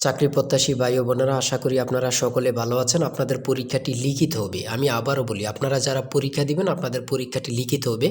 চাকরি প্রত্যাশী ভাই ও বোনেরা, আশা করি আপনারা সকলে ভালো আছেন। আপনাদের পরীক্ষাটি লিখিত হবে। আমি আবারও বলি, আপনারা যারা পরীক্ষা দিবেন আপনাদের পরীক্ষাটি লিখিত হবে।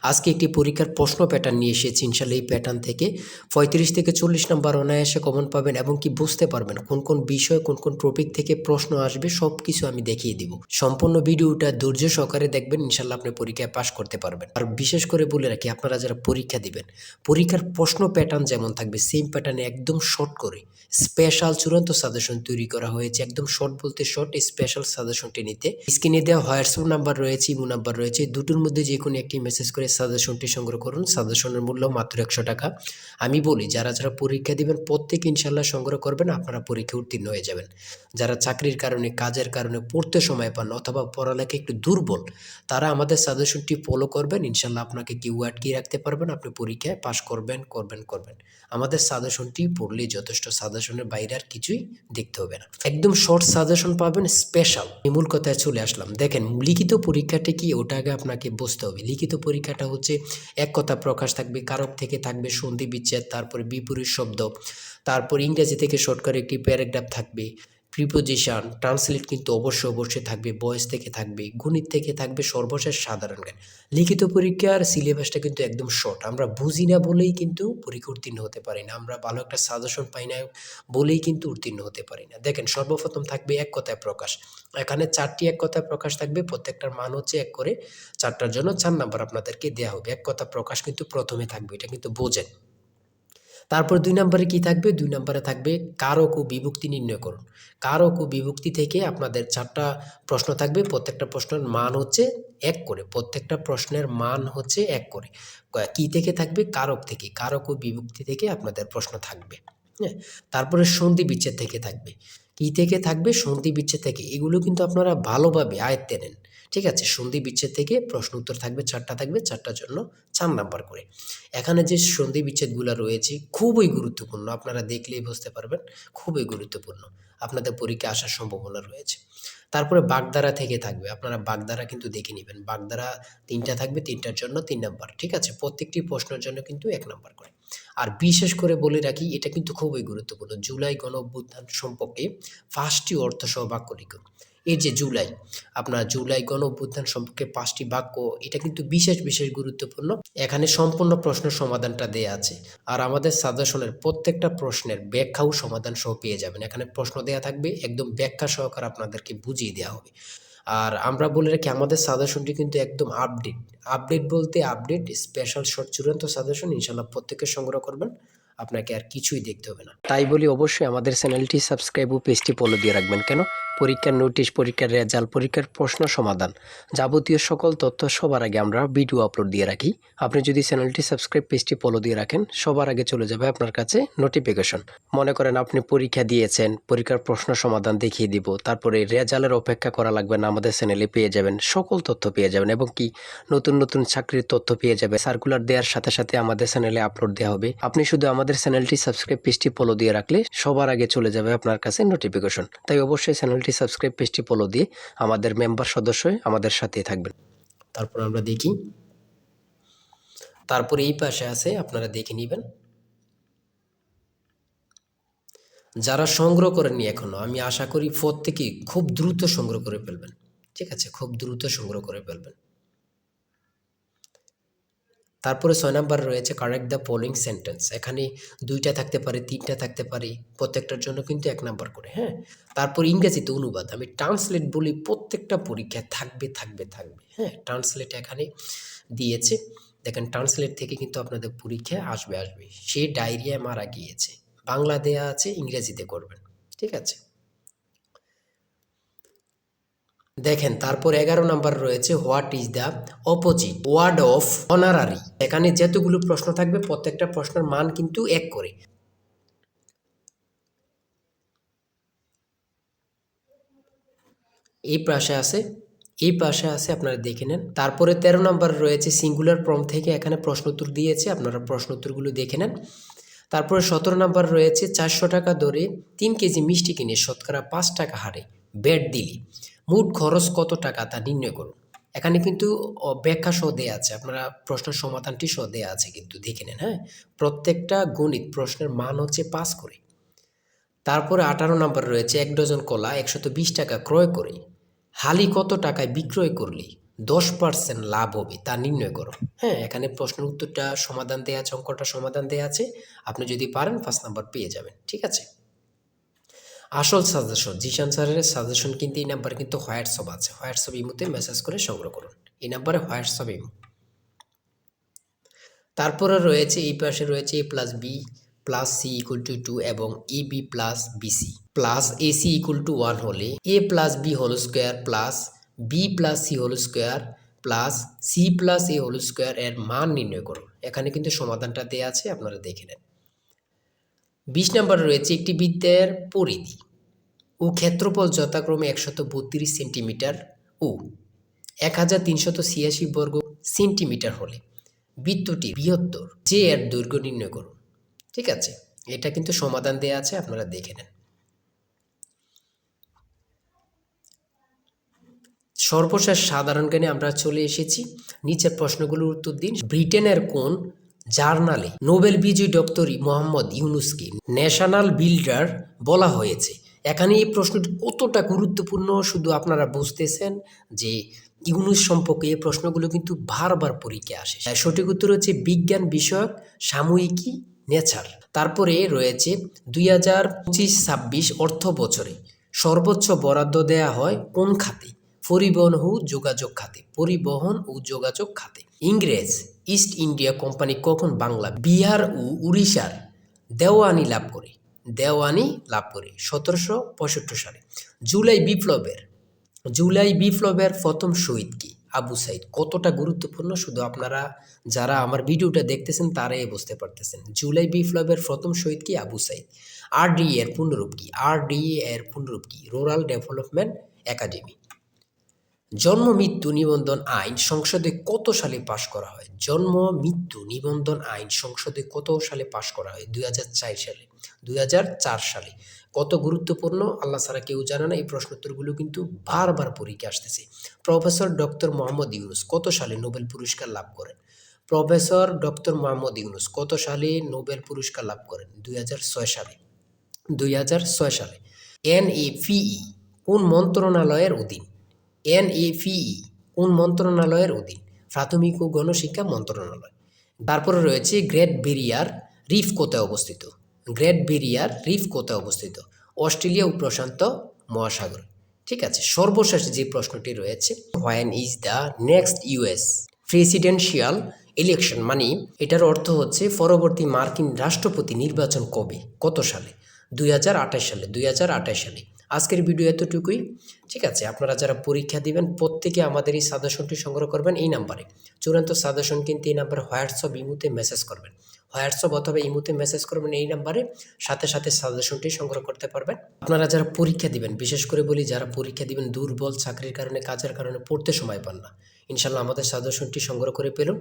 আজকে একটি পরীক্ষার প্রশ্ন প্যাটার্ন নিয়ে এসেছি। ইনশাল্লাহ এই প্যাটার্ন থেকে 35 থেকে 40 নম্বর অনায়াসে কমন পাবেন এবং কি বুঝতে পারবেন কোন কোন বিষয় কোন কোন টপিক থেকে প্রশ্ন আসবে সব কিছু আমি দেখিয়ে দিব। সম্পূর্ণ ভিডিওটা ধৈর্য সহকারে দেখবেন, ইনশাল্লাহ আপনি পরীক্ষায় পাশ করতে পারবেন। আর বিশেষ করে বলে রাখি, আপনারা যারা পরীক্ষা দিবেন পরীক্ষার প্রশ্ন প্যাটার্ন যেমন থাকবে সেম প্যাটার্নে একদম শর্ট করে স্পেশাল চূড়ান্ত সাজেশন তৈরি করা হয়েছে। একদম শর্ট বলতে শর্ট, স্পেশাল সাজেশনটি নিতে স্ক্রিনে দেওয়া হোয়াটসঅ্যাপ নাম্বার রয়েছে, ইমো নাম্বার রয়েছে, দুটোর মধ্যে যে কোনো একটি মেসেজ করে সাজেশনটি সংগ্রহ করুন। সাজেশনের মূল্য মাত্র 100 টাকা। আমি বলি, যারা যারা পরীক্ষা দিবেন প্রত্যেকে ইনশাল্লাহ সংগ্রহ করবেন, আপনারা পরীক্ষা উত্তীর্ণ হয়ে যাবেন। যারা চাকরির কারণে কাজের কারণে পড়তে সময় পান অথবা পড়ালেখা একটু দুর্বল, তারা আমাদের সাজেশনটি ফলো করবেন। ইনশাল্লাহ আপনাকে কেউ আটকিয়ে রাখতে পারবেন, আপনি পরীক্ষায় পাশ করবেন করবেন করবেন। আমাদের সাজেশনটি পড়লেই যথেষ্ট, সাজেশনের বাইরে আর কিছুই দেখতে হবে না। একদম শর্ট সাজেশন পাবেন, স্পেশাল। মূল কথায় চলে আসলাম। দেখেন, লিখিত পরীক্ষাটা কি ওটা আগে আপনাকে বুঝতে হবে। লিখিত পরীক্ষাটা হচ্ছে এক কথা প্রকাশ থাকবে, কারক থেকে থাকবে সন্ধি বিচ্ছেদ, তারপরে বিপরীত শব্দ, তারপর ইংরেজি থেকে শর্ট করে একটি প্যারাগ্রাফ থাকবে, প্রিপোজিশন, ট্রান্সলেট কিন্তু অবশ্যই থাকবে, ভয়েস থেকে থাকবে, গণিত থেকে থাকবে, সর্বশেষ সাধারণ জ্ঞান। লিখিত পরীক্ষার সিলেবাসটা কিন্তু একদম শর্ট। আমরা বুঝি না বলেই কিন্তু পরীক্ষা উত্তীর্ণ হতে পারি না, আমরা ভালো একটা সাজেশন পাই না বলেই কিন্তু উত্তীর্ণ হতে পারি না। দেখেন, সর্বপ্রথম থাকবে এক কথায় প্রকাশ। এখানে 4টি এক কথায় প্রকাশ থাকবে, প্রত্যেকটার মান হচ্ছে 1 করে। 4টার জন্য 4 নাম্বার আপনাদেরকে দেওয়া হবে। এক কথা প্রকাশ কিন্তু প্রথমে থাকবে, এটা কিন্তু বোঝেন। তারপর 2 নম্বরে কি থাকবে? 2 নম্বরে থাকবে কারক ও বিভক্তি নির্ণয় করুন। কারক ও বিভক্তি থেকে আপনাদের 4টা প্রশ্ন থাকবে। প্রত্যেকটা প্রশ্নের মান হচ্ছে 1 করে। প্রত্যেকটা প্রশ্নের মান হচ্ছে 1 করে। কি থেকে থাকবে? কারক থেকে। কারক ও বিভক্তি থেকে আপনাদের প্রশ্ন থাকবে। হ্যাঁ? তারপরে সন্ধি বিচ্ছেদ থেকে থাকবে। কি থেকে থাকবে? সন্ধি বিচ্ছেদ থেকে। এগুলো কিন্তু আপনারা ভালোভাবে আয়ত্তে নেন। ঠিক আছে? সন্ধি বিচ্ছেদ থেকে প্রশ্ন উত্তর থাকবে 4টা থাকবে, 4টার জন্য 4 নাম্বার করে। এখানে যে সন্ধি বিচ্ছেদগুলো রয়েছে খুবই গুরুত্বপূর্ণ, আপনারা দেখলেই বুঝতে পারবেন, খুবই গুরুত্বপূর্ণ। আপনাদের পরীক্ষায় আসার সম্ভাবনা রয়েছে। তারপরে বাগধারা থেকে থাকবে, আপনারা বাগধারা কিন্তু দেখে নেবেন। বাগধারা 3টা থাকবে, 3টার জন্য 3 নাম্বার। ঠিক আছে? প্রত্যেকটি প্রশ্নের জন্য কিন্তু 1 নাম্বার করে। আর বিশেষ করে বলে রাখি, এটা কিন্তু খুবই গুরুত্বপূর্ণ। জুলাই গণঅভ্যুত্থান সম্পর্কে 5টি অর্থসহ বাক্য লিখুন। এই যে জুলাই, আপনার জুলাই গণঅভ্যুত্থান সম্পর্কে 5টি বাক্য, এটা কিন্তু বিশেষ গুরুত্বপূর্ণ। এখানে সম্পূর্ণ প্রশ্নের সমাধানটা দেয়া আছে। আর আমাদের সাজেশনের প্রত্যেকটা প্রশ্নের ব্যাখ্যা ও সমাধান সহ পেয়ে যাবেন। এখানে প্রশ্ন দেয়া থাকবে, একদম ব্যাখ্যা সহকারে আপনাদেরকে বুঝিয়ে দেওয়া হবে। আর আমরা বলে রাখি, আমাদের সাজেশনটি কিন্তু একদম আপডেট। আপডেট বলতে আপডেট, স্পেশাল শর্ট চূড়ান্ত সাজেশন। ইনশাআল্লাহ প্রত্যেকে সংগ্রহ করবেন, আপনাকে আর কিছুই দেখতে হবে না। তাই বলি, অবশ্যই আমাদের চ্যানেলটি সাবস্ক্রাইব ও পেজটি ফলো দিয়ে রাখবেন। কেন? পরীক্ষার নোটিশ, পরীক্ষার রেজাল্ট, পরীক্ষার প্রশ্ন সমাধান, যাবতীয় সকল তথ্য সবার আগে আমরা ভিডিও আপলোড দিয়ে রাখি। আপনি যদি চ্যানেলটি সাবস্ক্রাইব, পেজটি ফলো দিয়ে রাখেন, সবার আগে চলে যাবে আপনার কাছে নোটিফিকেশন। মনে করেন আপনি পরীক্ষা দিয়েছেন, পরীক্ষার প্রশ্ন সমাধান দেখিয়ে দিব, তারপরে রেজাল্টের অপেক্ষা করা লাগবে না, আমাদের চ্যানেলে পেয়ে যাবেন, সকল তথ্য পেয়ে যাবেন এবং কি নতুন চাকরির তথ্য পেয়ে যাবে। সার্কুলার দেওয়ার সাথে আমাদের চ্যানেলে আপলোড দেওয়া হবে। আপনি শুধু আমাদের চ্যানেলটি সাবস্ক্রাইব, পেজটি ফলো দিয়ে রাখলে সবার আগে চলে যাবে আপনার কাছে নোটিফিকেশন। তাই অবশ্যই চ্যানেলটি সাবস্ক্রাইব, পেজটি ফলো দিয়ে আমাদের মেম্বার সদস্য হয়ে আমাদের সাথেই থাকবেন। তারপর আমরা দেখি, তারপরে এই পাশে আছে, আপনারা দেখে নেবেন। যারা সংগ্রহ করেননি এখনো, আমি আশা করি প্রত্যেকেই খুব দ্রুত সংগ্রহ করে ফেলবেন। ঠিক আছে? খুব দ্রুত সংগ্রহ করে ফেলবেন। তারপরে 6 নাম্বার রয়েছে কারেক্ট দ্য ফলোইং সেন্টেন্স। এখানে 2টা থাকতে পারে, 3টা থাকতে পারে, প্রত্যেকটার জন্য কিন্তু 1 নাম্বার করে। হ্যাঁ? তারপর ইংরেজিতে অনুবাদ। আমি ট্রান্সলেট বলি, প্রত্যেকটা পরীক্ষায় থাকবে। হ্যাঁ? ট্রান্সলেট এখানে দিয়েছে। দেখেন, ট্রান্সলেট থেকে কিন্তু আপনাদের পরীক্ষায় আসবে। সে ডায়রিয়ায় মারা গিয়েছে। বাংলা দেয়া আছে, ইংরেজিতে করবেন। ঠিক আছে? দেখেন, তারপর 11 নাম্বার রয়েছে what is the opposite word of honorary. এখানে যতগুলো প্রশ্ন থাকবে প্রত্যেকটা প্রশ্নের মান কিন্তু 1 করে। এই পাশে আছে, আপনারা দেখে নেন। তারপরে 13 নাম্বার রয়েছে সিঙ্গুলার ফর্ম থেকে এখানে প্রশ্ন উত্তর দিয়েছে, আপনারা প্রশ্ন উত্তরগুলো দেখে নেন। তারপরে 17 নাম্বার রয়েছে 400 টাকা দরে 3 কেজি মিষ্টি কিনে শতকরা 5 টাকা হারে ব্যাট দিলে মোট খরচ কত টাকা তা নির্ণয় করুন। এখানে কিন্তু ব্যাখ্যা সহ দেয়া আছে, আপনারা প্রশ্নের সমাধানটি সহ দেয়া আছে, কিন্তু দেখে নেন। হ্যাঁ? প্রত্যেকটা গণিত প্রশ্নের মান হচ্ছে 5 করে। তারপরে 18 নাম্বার রয়েছে 1 ডজন কলা 120 টাকা ক্রয় করে হালি কত টাকায় বিক্রয় করলে 10% লাভ হবে তা নির্ণয় করো। হ্যাঁ, এখানে প্রশ্নের উত্তরটা সমাধান দেয়া আছে, অঙ্কটা সমাধান দেয়া আছে। আপনি যদি পারেন 5 নাম্বার পেয়ে যাবেন। ঠিক আছে? আসল সাজেশন জিশান স্যারের সাজেশন কিন্তু এই নাম্বারে কিন্তু হোয়াটসঅ্যাপ আছে। হোয়াটসঅ্যাপ ইমোতে মেসেজ করে সংগ্রহ করুন। এই নাম্বারে হোয়াটসঅ্যাপ ইমো। তারপরে রয়েছে এই পাশে রয়েছে a plus B plus C equal to 2 এবং A B plus BC plus AC equal to 1 হলে A plus B whole square plus B plus C whole square plus C plus A whole square এর মান নির্ণয় করুন। এখানে কিন্তু সমাধানটা দেওয়া আছে, আপনারা দেখে নেন। 20 নম্বরে রয়েছে একটি বৃত্তের পরিধি ও ক্ষেত্রফল যথাক্রমে 132 সেন্টিমিটার ও 1386 বর্গ সেন্টিমিটার হলে বৃত্তটি বৃহত্তর যে এর দৈর্ঘ্য নির্ণয় করুন। ঠিক আছে, এটা কিন্তু সমাধান দেয়া আছে, আপনারা দেখে নেন। সর্বশেষ সাধারণ জ্ঞানে আমরা চলে এসেছি। নিচের প্রশ্নগুলোর উত্তর দিন। ব্রিটেনের কোন জার্নালে নোবেল বিজয়ী ডক্টর মোহাম্মদ ইউনুসকে ন্যাশনাল বিল্ডার বলা হয়েছে? এখানে এই প্রশ্নটি কতটা গুরুত্বপূর্ণ শুধু আপনারা বুঝতেছেন যে ইউনুস সম্পর্কে এই প্রশ্নগুলো কিন্তু বারবার পরীক্ষায় আসে। সঠিক উত্তর হচ্ছে বিজ্ঞান বিষয়ক সাময়িকী নেচার। তারপরে রয়েছে 2025-26 অর্থ বছরে সর্বোচ্চ বরাদ্দ দেয়া হয় কোন খাতে? পরিবহন ও যোগাযোগ খাতে। পরিবহন ও যোগাযোগ খাতে। ইংরেজ ইস্ট ইন্ডিয়া কোম্পানি কখন বাংলা, বিহার ও উড়িষ্যার দেওয়ানি লাভ করে? 1765 সালে। জুলাই বিপ্লবের প্রথম শহীদ কি? আবু সাইদ। কতটা গুরুত্বপূর্ণ শুধু আপনারা যারা আমার ভিডিওটা দেখতেছেন তারাই বুঝতে পারতেছেন। জুলাই বিপ্লবের প্রথম শহীদ কি? আবু সাইদ। আরডিএ এর পূর্ণরূপ কি? Rural development academy. জন্ম মৃত্যু নিবন্ধন আইন সংসদে কত সালে পাশ করা হয়? জন্ম মৃত্যু নিবন্ধন আইন সংসদে কত সালে পাশ করা হয়? 2004 সালে। কত গুরুত্বপূর্ণ, আল্লাহ ছাড়া কেউ জানে না। এই প্রশ্নোত্তরগুলো কিন্তু বারবার পরীক্ষা আসতেছে। প্রফেসর ডক্টর মোহাম্মদ ইউনুস কত সালে নোবেল পুরস্কার লাভ করেন? প্রফেসর ডক্টর মোহাম্মদ ইউনুস কত সালে নোবেল পুরস্কার লাভ করেন? 2006 সালে। এনএপিই কোন মন্ত্রণালয়ের অধীন? কোন মন্ত্রণালয়ের অধীন? প্রাথমিক ও গণশিক্ষা মন্ত্রণালয়। তারপরে রয়েছে গ্রেট ব্যারিয়ার রিফ কোথায় অবস্থিত? অস্ট্রেলিয়া ও প্রশান্ত মহাসাগর। ঠিক আছে, সর্বশেষ যে প্রশ্নটি রয়েছে, when is the next US presidential election? মানে এটার অর্থ হচ্ছে পরবর্তী মার্কিন রাষ্ট্রপতি নির্বাচন কবে, কত সালে? 2028 সালে। আজকের ভিডিও এতটুকুই। ঠিক আছে, আপনারা যারা পরীক্ষা দিবেন প্রত্যেকে আমাদের এই সাজেশনটি সংগ্রহ করবেন এই নাম্বারে। চূড়ান্ত সাজেশন কিন্তু এই নাম্বারে হোয়াটসঅ্যাপ ইমোতে মেসেজ করবেন। হোয়াটসঅ্যাপ অথবা ইমোতে মেসেজ করবেন এই নাম্বারে, সাথে সাথে সাজেশনটি সংগ্রহ করতে পারবেন। আপনারা যারা পরীক্ষা দিবেন, বিশেষ করে বলি যারা পরীক্ষা দিবেন দুর্বল, চাকরির কারণে, কাজের কারণে পড়তে সময় পান না, ইনশাল্লাহ আমাদের সাজেশনটি সংগ্রহ করে পেলুন।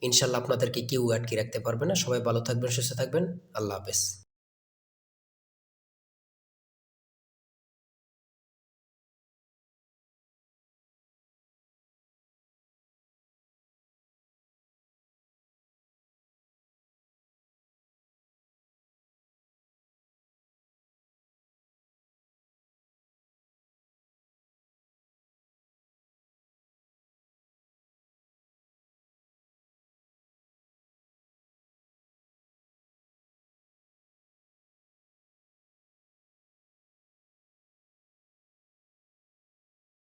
ইনশাল্লাহ আপনাদেরকে কেউ আটকে রাখতে পারবে না। সবাই ভালো থাকবেন, সুস্থ থাকবেন। আল্লাহ হাফেজ।